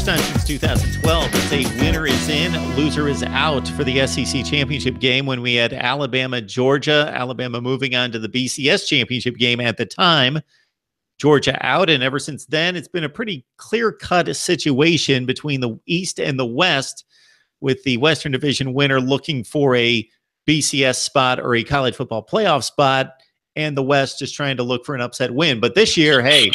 time since 2012 to say winner is in, loser is out for the SEC championship game when we had Alabama, Georgia, Alabama moving on to the BCS championship game at the time, Georgia out. And ever since then, it's been a pretty clear-cut situation between the East and the West, with the Western Division winner looking for a BCS spot or a college football playoff spot, and the West just trying to look for an upset win. But this year, hey,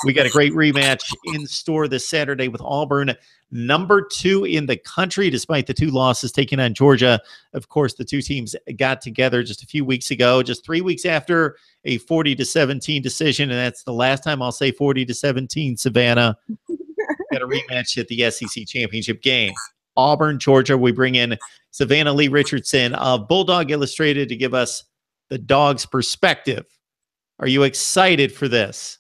we got a great rematch in store this Saturday with Auburn, #2 in the country, despite the 2 losses, taking on Georgia. Of course, the two teams got together just a few weeks ago, just 3 weeks after a 40-17 decision, and that's the last time I'll say 40-17, Savannah. Got a rematch at the SEC championship game. Auburn, Georgia. We bring in Savannah Lee Richardson of Bulldog Illustrated to give us the Dogs' perspective. Are you excited for this?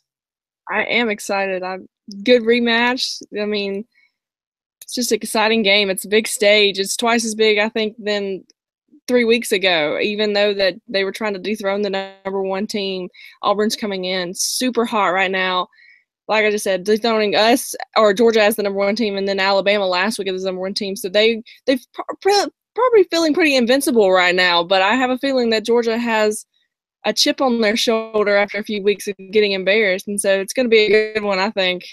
I am excited. Good rematch. I mean, it's just an exciting game. It's a big stage. It's twice as big, I think, than 3 weeks ago, even though that they were trying to dethrone the #1 team. Auburn's coming in super hot right now. Like I just said, dethroning us or Georgia as the #1 team, and then Alabama last week as the #1 team. So they've probably feeling pretty invincible right now. But I have a feeling that Georgia has a chip on their shoulder after a few weeks of getting embarrassed, and so it's going to be a good one, I think.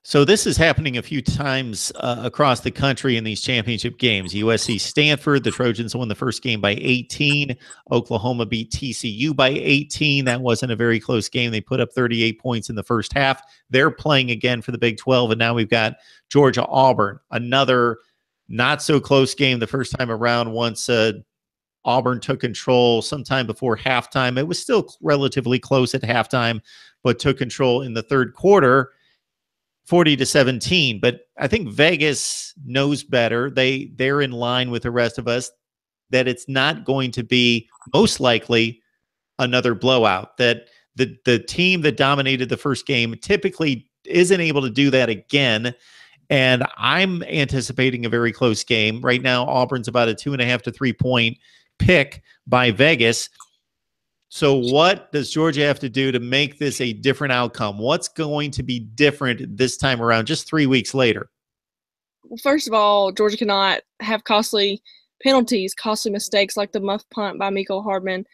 So this is happening a few times across the country in these championship games. USC Stanford, the Trojans won the first game by 18. Oklahoma beat TCU by 18. That wasn't a very close game. They put up 38 points in the first half. They're playing again for the Big 12, and now we've got Georgia Auburn, another not so close game the first time around. Once Auburn took control sometime before halftime. It was still relatively close at halftime, but took control in the third quarter, 40-17. But I think Vegas knows better. They're in line with the rest of us that it's not going to be, most likely, another blowout. That the team that dominated the first game typically isn't able to do that again. And I'm anticipating a very close game. Right now, Auburn's about a 2.5 to 3 point pick by Vegas. So what does Georgia have to do to make this a different outcome? What's going to be different this time around, just 3 weeks later? Well, first of all, Georgia cannot have costly penalties, costly mistakes like the muff punt by Miko Hardman.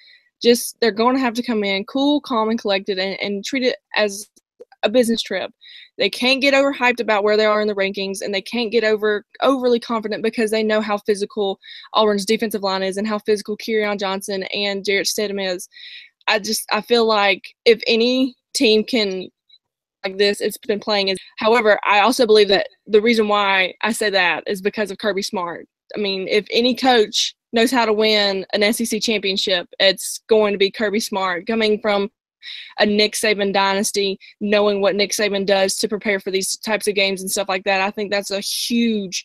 Just they're going to have to come in cool, calm, and collected and treat it as a business trip. They can't get overhyped about where they are in the rankings, and they can't get overly confident because they know how physical Auburn's defensive line is and how physical Kerryon Johnson and Jarrett Stidham is. I feel like if any team can like this, it's been playing is. However, I also believe that the reason why I say that is because of Kirby Smart. I mean, if any coach knows how to win an SEC championship, it's going to be Kirby Smart, coming from a Nick Saban dynasty, knowing what Nick Saban does to prepare for these types of games and stuff like that. I think that's a huge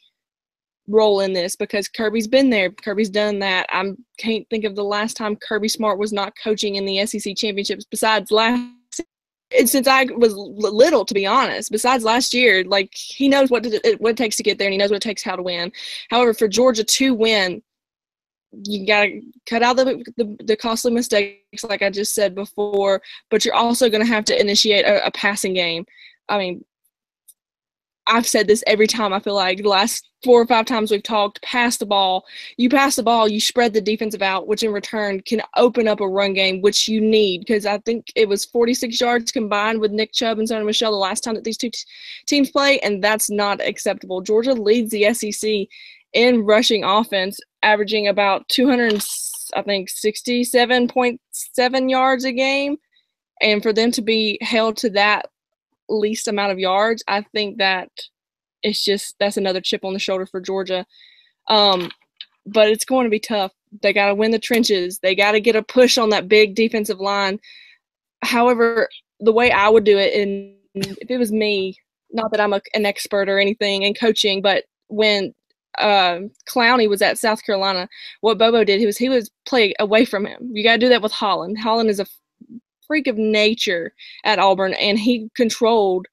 role in this because Kirby's been there. Kirby's done that. I can't think of the last time Kirby Smart was not coaching in the SEC championships besides since I was little, to be honest. Besides last year, like, he knows what it takes to get there, and he knows what it takes how to win. However, for Georgia to win, you got to cut out the costly mistakes, like I just said before, but you're also going to have to initiate a passing game. I mean, I've said this every time. I feel like the last 4 or 5 times we've talked, pass the ball. You pass the ball, you spread the defensive out, which in return can open up a run game, which you need, because I think it was 46 yards combined with Nick Chubb and Sonny Michel the last time that these two teams play, and that's not acceptable. Georgia leads the SEC in rushing offense, averaging about 267.7 yards a game. And for them to be held to that least amount of yards, I think that that's another chip on the shoulder for Georgia. But it's going to be tough. They got to win the trenches. They got to get a push on that big defensive line. However, the way I would do it, and if it was me, not that I'm an expert or anything in coaching, but when Clowney was at South Carolina, what Bobo did, he was play away from him. You got to do that with Holland. Holland is a freak of nature at Auburn, and he controlled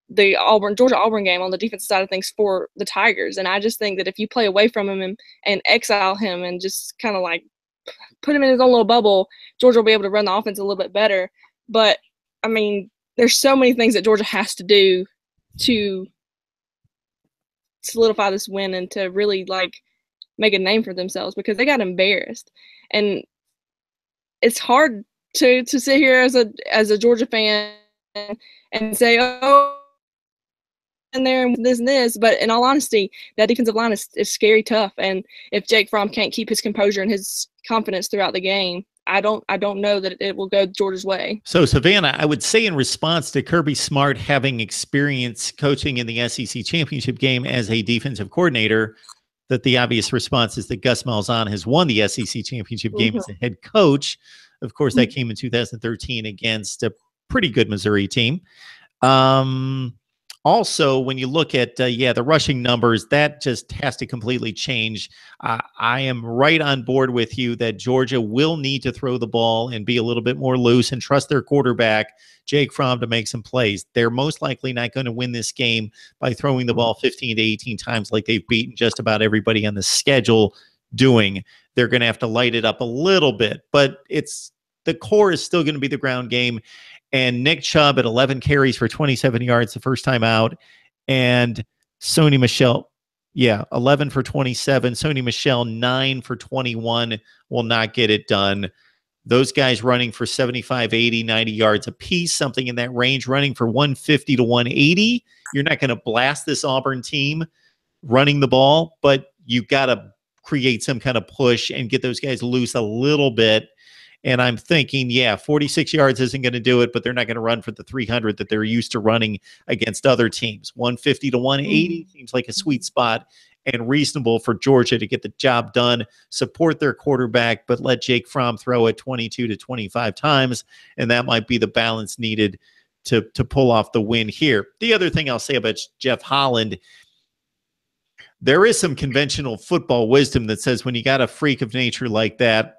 the Georgia Auburn game on the defensive side of things for the Tigers. And I just think that if you play away from him and exile him and just kind of like put him in his own little bubble, Georgia will be able to run the offense a little bit better. But I mean, there's so many things that Georgia has to do to solidify this win and to really like make a name for themselves, because they got embarrassed. And it's hard to sit here as a Georgia fan and say, oh, in there and this, but in all honesty, that defensive line is scary tough. And if Jake Fromm can't keep his composure and his confidence throughout the game, I don't know that it will go Georgia's way. So, Savannah, I would say in response to Kirby Smart having experience coaching in the SEC championship game as a defensive coordinator, that the obvious response is that Gus Malzahn has won the SEC championship game as a head coach. Of course, that came in 2013 against a pretty good Missouri team. Also, when you look at, the rushing numbers, that just has to completely change. I am right on board with you that Georgia will need to throw the ball and be a little bit more loose and trust their quarterback, Jake Fromm, to make some plays. They're most likely not going to win this game by throwing the ball 15 to 18 times like they've beaten just about everybody on the schedule doing. They're going to have to light it up a little bit, but the core is still going to be the ground game. And Nick Chubb at 11 carries for 27 yards the first time out. And Sony Michel, 11 for 27. Sony Michel, 9 for 21, will not get it done. Those guys running for 75, 80, 90 yards apiece, something in that range, running for 150 to 180. You're not going to blast this Auburn team running the ball, but you got to create some kind of push and get those guys loose a little bit. And I'm thinking, 46 yards isn't going to do it, but they're not going to run for the 300 that they're used to running against other teams. 150 to 180 seems like a sweet spot and reasonable for Georgia to get the job done, support their quarterback, but let Jake Fromm throw it 22 to 25 times, and that might be the balance needed to pull off the win here. The other thing I'll say about Jeff Holland, there is some conventional football wisdom that says when you got a freak of nature like that,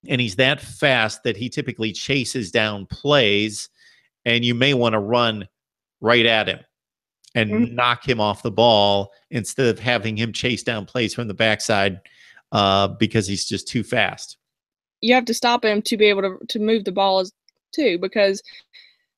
and he's that fast that he typically chases down plays, and you may want to run right at him and knock him off the ball instead of having him chase down plays from the backside because he's just too fast. You have to stop him to be able to move the ball too, because,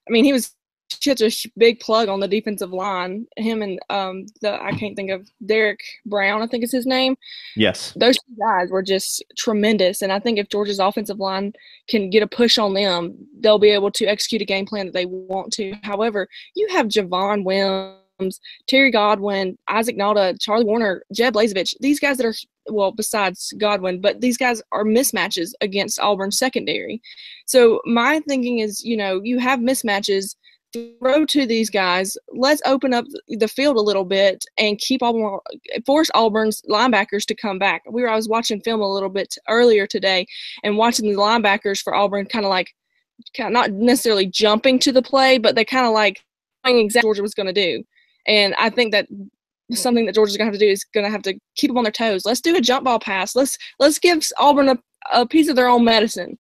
I mean, he was such a big plug on the defensive line. Him and I can't think of, Derek Brown, I think is his name. Yes. Those two guys were just tremendous. And I think if Georgia's offensive line can get a push on them, they'll be able to execute a game plan that they want to. However, you have Javon Wims, Terry Godwin, Isaac Nauta, Charlie Warner, Jeb Blazevich, these guys that are, well, besides Godwin, but these guys are mismatches against Auburn's secondary. So my thinking is, you have mismatches, throw to these guys. Let's open up the field a little bit and force Auburn's linebackers to come back. I was watching film a little bit earlier today and watching the linebackers for Auburn kind of not necessarily jumping to the play, but they kind of like knowing exactly what Georgia was going to do. And I think that something that Georgia's going to have to do is going to have to keep them on their toes. Let's do a jump ball pass. Let's give Auburn a piece of their own medicine.